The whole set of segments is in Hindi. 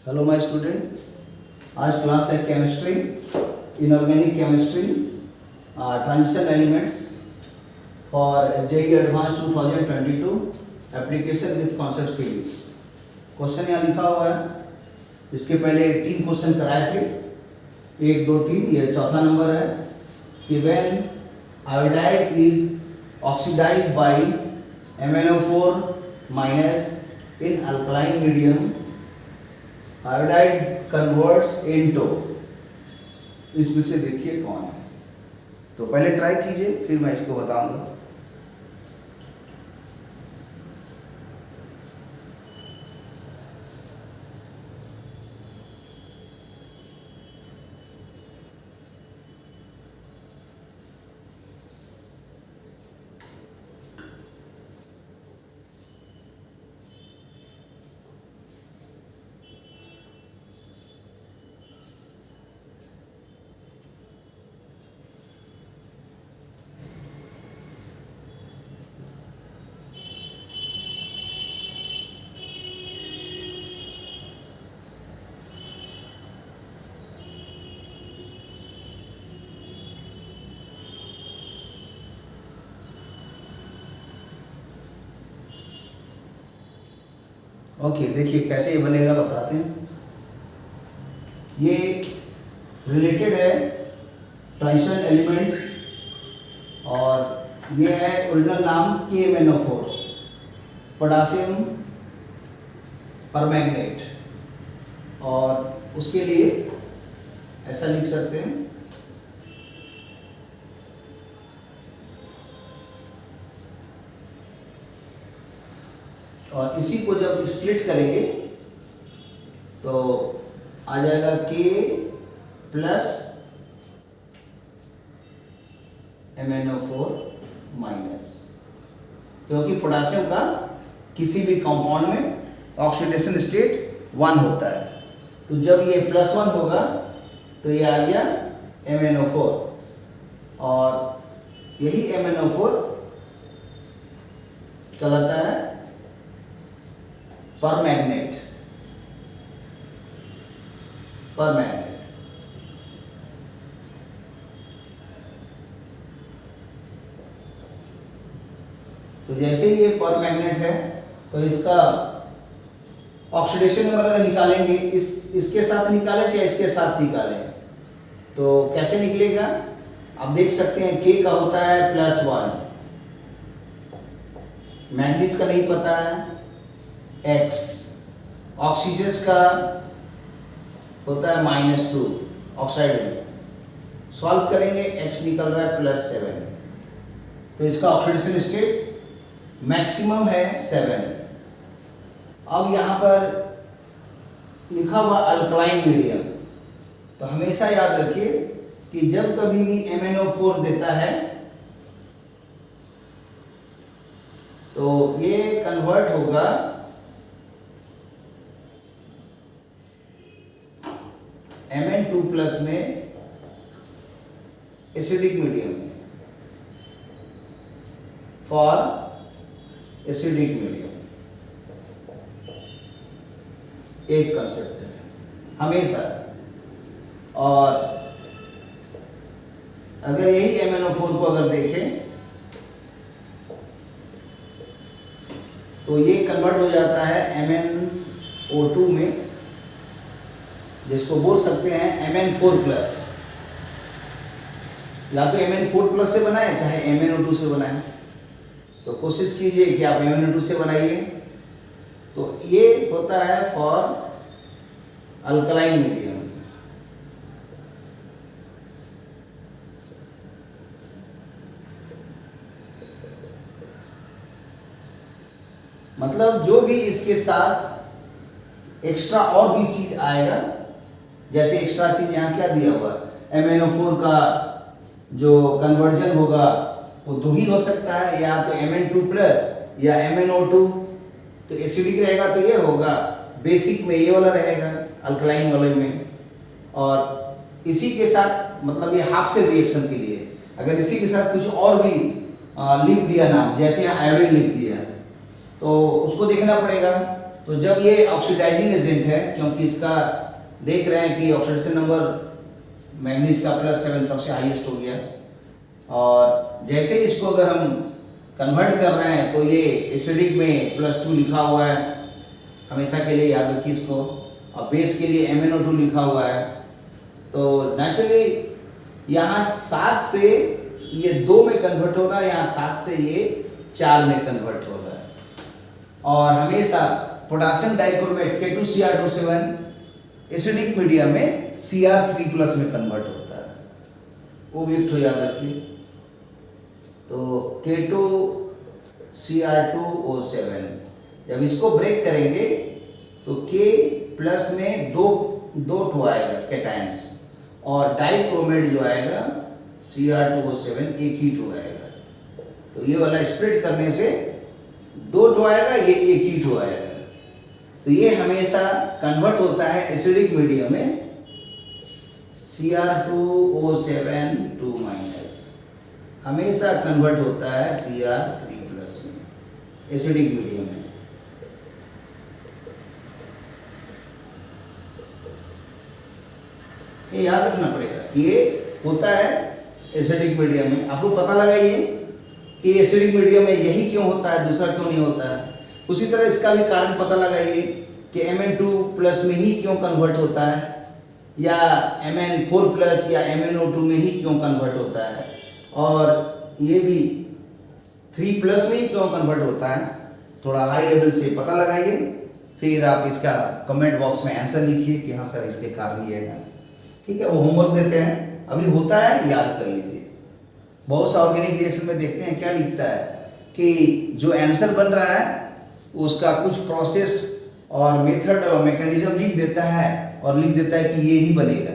हेलो माय स्टूडेंट, आज क्लास है chemistry, inorganic chemistry, transition elements for JEE advance 2022 application with concept series. Question यहाँ लिखा हुआ है, इसके पहले 3 क्वेश्चन कराए थे, 1, 2, 3, ये चौथा नंबर है कि when iodide is oxidized by MnO4 minus in alkaline medium iodide converts into, इसमें से देखिए कौन है। तो पहले ट्राई कीजिए, फिर मैं इसको बताऊंगा। ओके, देखिए कैसे ये बनेगा बताते हैं। ये रिलेटेड है ट्रांजिशन एलिमेंट्स और ये है ओरिजिनल नाम KMnO4 पोटासियम परमैंगनेट, और उसके लिए ऐसा लिख सकते हैं और इसी को जब स्प्लिट करेंगे तो आ जाएगा K प्लस MnO4 माइनस, क्योंकि पोटासियम का किसी भी कंपाउंड में ऑक्सीडेशन स्टेट 1 होता है, तो जब ये +1 होगा तो ये आ गया MnO4, और यही MnO4 कहलाता है परमैंगनेट। तो जैसे ही ये परमैंगनेट है तो इसका ऑक्सीडेशन नंबर अगर निकालेंगे, इसके साथ निकालें चाहे इसके साथ निकालें, तो कैसे निकलेगा आप देख सकते हैं। K का होता है +1, मैंगनीज का नहीं पता है, X, ऑक्सीजन का होता है -2 ऑक्साइड में, सॉल्व करेंगे X निकल रहा है +7, तो इसका ऑक्सीडेशन स्टेट मैक्सिमम है 7। अब यहाँ पर लिखा हुआ अल्कलाइन मीडियम, तो हमेशा याद रखिए कि जब कभी भी MnO4 देता है तो ये कन्वर्ट होगा Mn2+ में एसिडिक मीडियम में, फॉर एसिडिक मीडियम। एक कंसेप्ट है हमेशा, और अगर यही MnO4 को अगर देखें तो ये कन्वर्ट हो जाता है MnO2 में, जिसको बोल सकते हैं Mn4+। या तो Mn4+ से बनाए चाहे MnO2 से बनाए, तो कोशिश कीजिए कि आप MnO2 से बनाइए। तो ये होता है फॉर अल्कलाइन मीडियम। मतलब जो भी इसके साथ एक्स्ट्रा और भी चीज आएगा, जैसे एक्स्ट्रा चीज यहाँ क्या दिया हुआ, MnO4 का जो कन्वर्जन होगा वो 2 ही हो सकता है, या तो Mn2+ या MnO2। तो एसिडिक रहेगा तो ये होगा, बेसिक में ये वाला रहेगा, अल्कलाइन वाले में, और इसी के साथ मतलब ये हाफ सेल रिएक्शन के लिए। अगर इसी के साथ कुछ और भी लिख दिया नाम, जैसे यहाँ आयोडीन लिख दिया, तो उसको देखना पड़ेगा। तो जब ये ऑक्सीडाइजिंग एजेंट है, क्योंकि इसका देख रहे हैं कि ऑक्सीडेशन नंबर मैग्नीज का +7 सबसे हाईएस्ट हो गया, और जैसे इसको अगर हम कन्वर्ट कर रहे हैं तो ये एसिडिक में +2 लिखा हुआ है, हमेशा के लिए याद रखिए इसको, और बेस के लिए MnO2 लिखा हुआ है। तो नेचुरली यहाँ 7 से ये 2 में कन्वर्ट होगा, यहाँ 7 से ये 4 में कन्वर्ट होगा। और हमेशा potassium dichromate K2Cr27 acidic medium में Cr3+ में कन्वर्ट होता है, वो भी एक ठो याद रखिए। तो K2Cr2O7 जब इसको ब्रेक करेंगे तो K+ में दो ठो आएगा कैटायंस, और डाइक्रोमेट जो आएगा Cr2O7 एक ही ठो आएगा। तो ये वाला स्प्लिट करने से 2 ठो आएगा, ये एक ही ठो आएगा। तो ये हमेशा कन्वर्ट होता है एसिडिक मीडियम में Cr2O7 2-, हमेशा कन्वर्ट होता है Cr3+ में एसिडिक मीडियम में। ये याद रखना पड़ेगा कि ये होता है एसिडिक मीडियम में। आप लोग पता लगाइए कि एसिडिक मीडियम में यही क्यों होता है, दूसरा क्यों नहीं होता है। उसी तरह इसका भी कारण पता लगाइए कि Mn2+ में ही क्यों कन्वर्ट होता है, या Mn4+ या MnO2 में ही क्यों कन्वर्ट होता है, और ये भी 3+ में ही क्यों कन्वर्ट होता है। थोड़ा हाई लेवल से पता लगाइए, फिर आप इसका कमेंट बॉक्स में आंसर लिखिए कि हाँ सर इसके कारण ये है। ठीक है, वो होमवर्क देते हैं, अभी होता है, याद कर लीजिए। बहुत सा ऑर्गेनिक रिएक्शन में देखते हैं क्या लिखता है कि जो आंसर बन रहा है उसका कुछ प्रोसेस और मेथड और मैकेनिज्म लिख देता है, और लिख देता है कि ये ही बनेगा।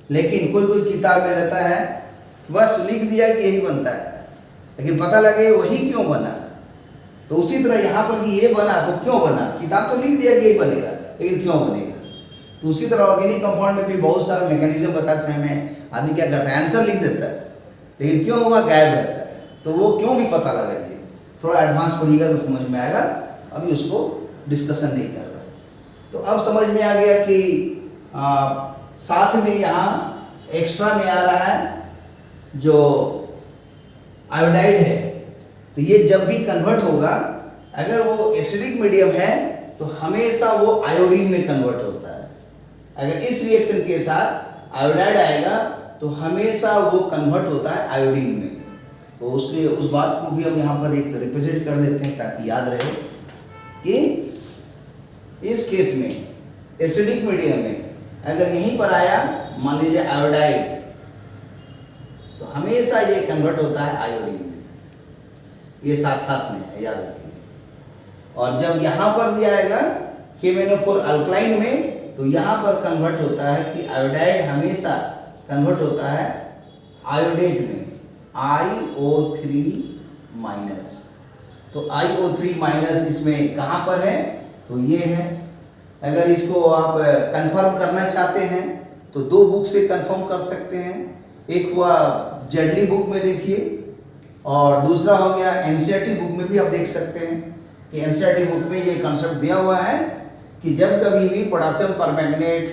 लेकिन कोई किताब में रहता है बस लिख दिया कि यही बनता है, लेकिन पता लगे वही क्यों बना। तो उसी तरह यहाँ पर भी ये बना तो क्यों बना, किताब तो लिख दिया कि यही बनेगा, लेकिन क्यों बनेगा। तो उसी तरह ऑर्गेनिक कंपाउंड में भी बहुत सारा मैकेनिज्म बता समय में आदमी क्या करता है, आंसर लिख देता है, लेकिन क्यों हुआ गायब रहता है। तो वो क्यों भी पता लगाइए, थोड़ा एडवांस पढ़िएगा तो समझ में आएगा, अभी उसको डिस्कशन नहीं कर रहा। तो अब समझ में आ गया कि साथ में यहाँ एक्स्ट्रा में आ रहा है जो आयोडाइड है। तो ये जब भी कन्वर्ट होगा, अगर वो एसिडिक मीडियम है तो हमेशा वो आयोडीन में कन्वर्ट होता है। अगर इस रिएक्शन के साथ आयोडाइड आएगा तो हमेशा वो कन्वर्ट होता है आयोडीन में। तो उसके उस बात को भी हम यहाँ पर एक रिप्रेजेंट कर देते हैं ताकि याद रहे कि इस केस में एसिडिक मीडियम में अगर यहीं पर आया, मान लीजिए आयोडाइड, तो हमेशा ये कन्वर्ट होता है आयोडीन में। ये साथ साथ में है, याद रखिए। और जब यहाँ पर भी आएगा KMnO4 अल्कलाइन में, तो यहाँ पर कन्वर्ट होता है कि आयोडाइड हमेशा कन्वर्ट होता है आयोडेट में IO3-। तो IO3- इसमें कहाँ पर है, तो ये है। अगर इसको आप कंफर्म करना चाहते हैं तो 2 बुक से कंफर्म कर सकते हैं। एक हुआ जेडली बुक में देखिए, और दूसरा हो गया NCERT बुक में भी आप देख सकते हैं कि NCERT बुक में ये कॉन्सेप्ट दिया हुआ है कि जब कभी भी पोटेशियम परमैंगनेट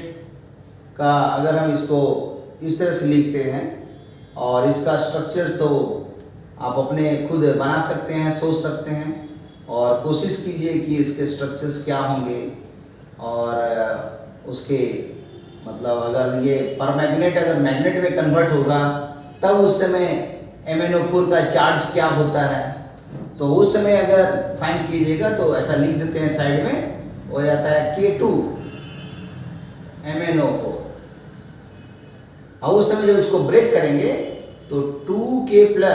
का अगर हम इसको इस तरह से लिखते हैं, और इसका स्ट्रक्चर तो आप अपने खुद बना सकते हैं, सोच सकते हैं, और कोशिश कीजिए कि इसके स्ट्रक्चर्स क्या होंगे, और उसके मतलब अगर ये परमैग्नेट अगर मैग्नेट में कन्वर्ट होगा तब उस समय MnO4 का चार्ज क्या होता है, तो उस समय अगर फाइंड कीजिएगा तो ऐसा लिख देते हैं साइड में, हो जाता है K2MnO4। और उस समय जब इसको ब्रेक करेंगे तो 2K+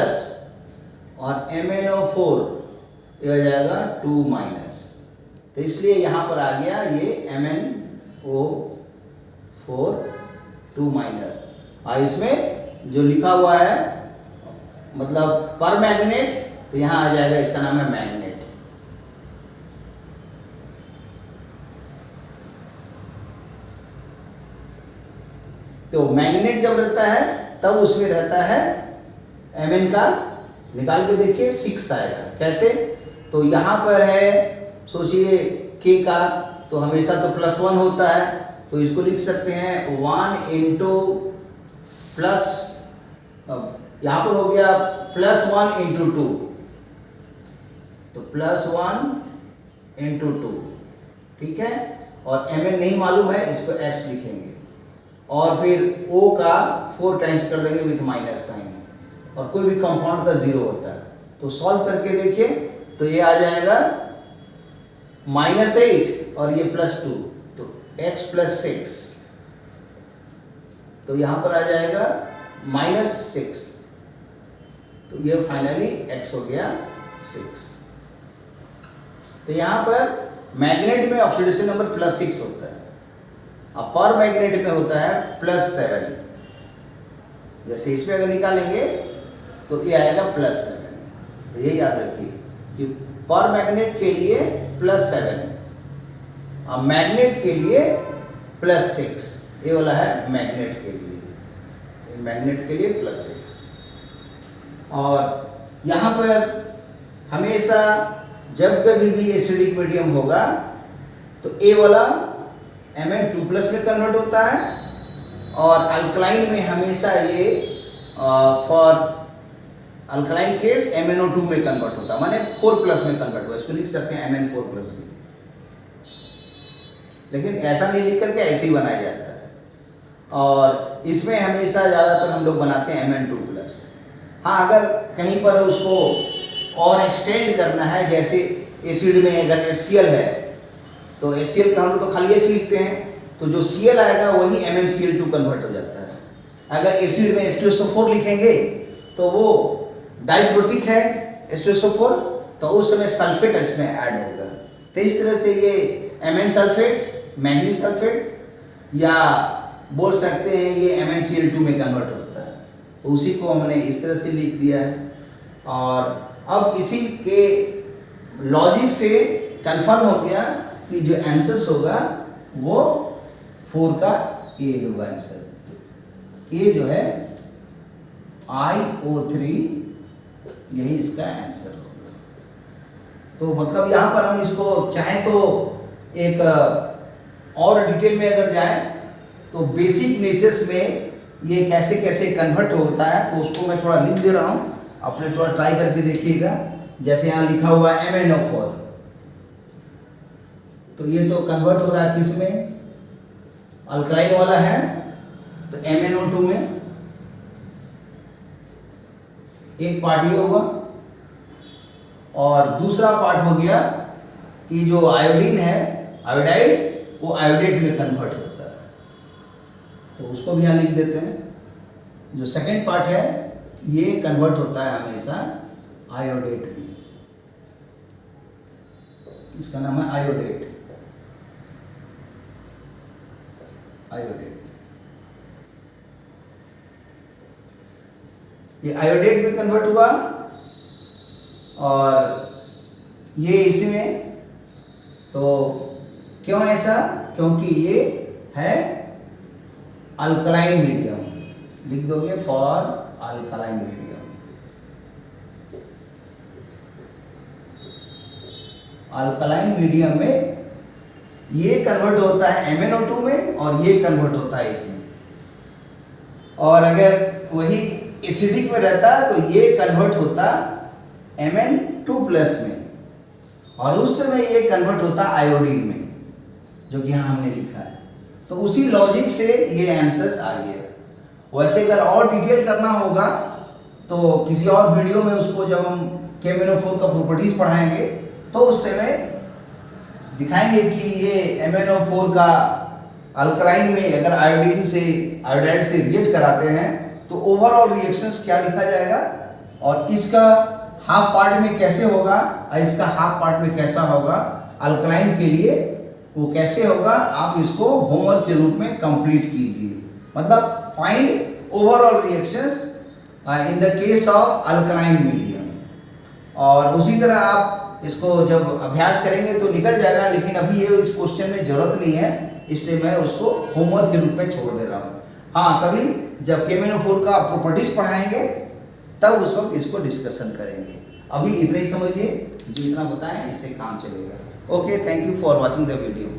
और MnO4 ये हो जाएगा 2-। तो इसलिए यहाँ पर आ गया ये MnO4 2-। और इसमें जो लिखा हुआ है मतलब पर मैग्नेट, तो यहाँ आ जाएगा, इसका नाम है मैग्नेट। तो मैग्नेट जब रहता है तब उसमें रहता है Mn का, निकाल के देखिए 6 आएगा। कैसे, तो यहाँ पर है, सोचिए K के का, तो हमेशा तो +1 होता है, तो इसको लिख सकते हैं 1 इंटू प्लस, यहाँ पर हो गया +1 इंटू 2, तो +1 इंटू 2, ठीक है। और mn नहीं मालूम है, इसको x लिखेंगे और फिर O का 4 टाइम्स कर देंगे विथ माइनस साइन, और कोई भी कंपाउंड का 0 होता है। तो सॉल्व करके देखिए तो ये आ जाएगा -8 और ये +2, तो x + 6, तो यहाँ पर आ जाएगा -6, तो ये फाइनली x हो गया 6। तो यहाँ पर मैग्नेट में ऑक्सीडेशन नंबर +6 होता है, अब पर मैग्नेट में होता है +7। जैसे इसमें अगर निकालेंगे तो ये आएगा +7, तो ये याद रखिए कि पर मैग्नेट के लिए +7, अब मैग्नेट के लिए +6, ये वाला है मैग्नेट के लिए, मैग्नेट के लिए +6। और यहाँ पर हमेशा जब कभी भी एसिडिक मीडियम होगा तो ए वाला Mn2+ में कन्वर्ट होता है, और अल्कलाइन में हमेशा ये फॉर अल्कलाइन केस MnO2 में कन्वर्ट होता है, माने 4+ में कन्वर्ट हुआ, इसको लिख सकते हैं Mn4+ भी, लेकिन ऐसा नहीं लिख करके ऐसे ही बनाया जाता है। और इसमें हमेशा ज़्यादातर हम लोग बनाते हैं Mn2+। हाँ, अगर कहीं पर उसको और एक्सटेंड करना है, जैसे एसिड में अगर HCl है तो HCl का हम लोग तो खाली H लिखते हैं, तो जो Cl आएगा वही MnCl2 कन्वर्ट हो जाता है। अगर एसिड में H2SO4 लिखेंगे तो वो डाइप्रोटिक है H2SO4, तो उस समय सल्फेट इसमें ऐड होगा। तो इस तरह से ये Mn सल्फेट, मैग्नीज सल्फेट, या बोल सकते हैं ये MnCl2 में कन्वर्ट होता है, तो उसी को हमने इस तरह से लिख दिया है। और अब इसी के लॉजिक से कंफर्म हो गया कि जो आंसर्स होगा वो 4 का ए होगा आंसर। ए जो है IO3, यही इसका आंसर होगा। तो मतलब यहाँ पर हम इसको चाहें तो एक और डिटेल में अगर जाएं तो बेसिक नेचर्स में ये कैसे कैसे कन्वर्ट होता है, तो उसको मैं थोड़ा लिख दे रहा हूँ, अपने थोड़ा ट्राई करके देखिएगा। जैसे यहाँ लिखा हुआ है MnO4, तो ये तो कन्वर्ट हो रहा है किस में, अल्कलाइन वाला है, तो MnO2 में एक पार्ट ये होगा, और दूसरा पार्ट हो गया कि जो आयोडीन है, आयोडाइड, वो आयोडेट में कन्वर्ट होता है, तो उसको भी यहाँ लिख देते हैं। जो सेकंड पार्ट है ये कन्वर्ट होता है हमेशा आयोडेट में, इसका नाम है आयोडेट। ये आयोडेट में कन्वर्ट हुआ, और ये इसमें, तो क्यों ऐसा, क्योंकि ये है अल्कलाइन मीडियम, लिख दोगे for alkaline medium. Alkaline medium में ये कन्वर्ट होता है MnO2 में, और ये कन्वर्ट होता है इसमें। और अगर वही एसिडिक में रहता तो ये कन्वर्ट होता Mn2+ में, और उस समय ये कन्वर्ट होता आयोडीन में, जो कि यहाँ हमने लिखा है। तो उसी लॉजिक से ये आंसर्स आ गया। वैसे अगर और डिटेल करना होगा तो किसी और वीडियो में उसको जब हम KMnO4 का प्रॉपर्टीज पढ़ाएंगे तो उस समय दिखाएंगे कि ये MnO4 का अल्कलाइन में अगर आयोडीन से, आयोडाइड से रिएक्ट कराते हैं तो ओवरऑल रिएक्शंस क्या लिखा जाएगा, और इसका हाफ पार्ट में कैसे होगा और इसका हाफ पार्ट में कैसा होगा अल्कलाइन के लिए, वो कैसे होगा, आप इसको होमवर्क के रूप में कंप्लीट कीजिए। मतलब find overall reactions in the case of alkaline medium. और उसी तरह आप इसको जब अभ्यास करेंगे तो निकल जाएगा, लेकिन अभी ये इस क्वेश्चन में जरूरत नहीं है, इसलिए मैं उसको होमवर्क के रूप में छोड़ दे रहा हूँ। हाँ, कभी जब KMnO4 का प्रॉपर्टीज पढ़ाएंगे तब उस वक्त इसको डिस्कशन करेंगे। अभी इतना ही समझिए, जो इतना बताएं इससे काम चलेगा। Okay, thank you for watching the video.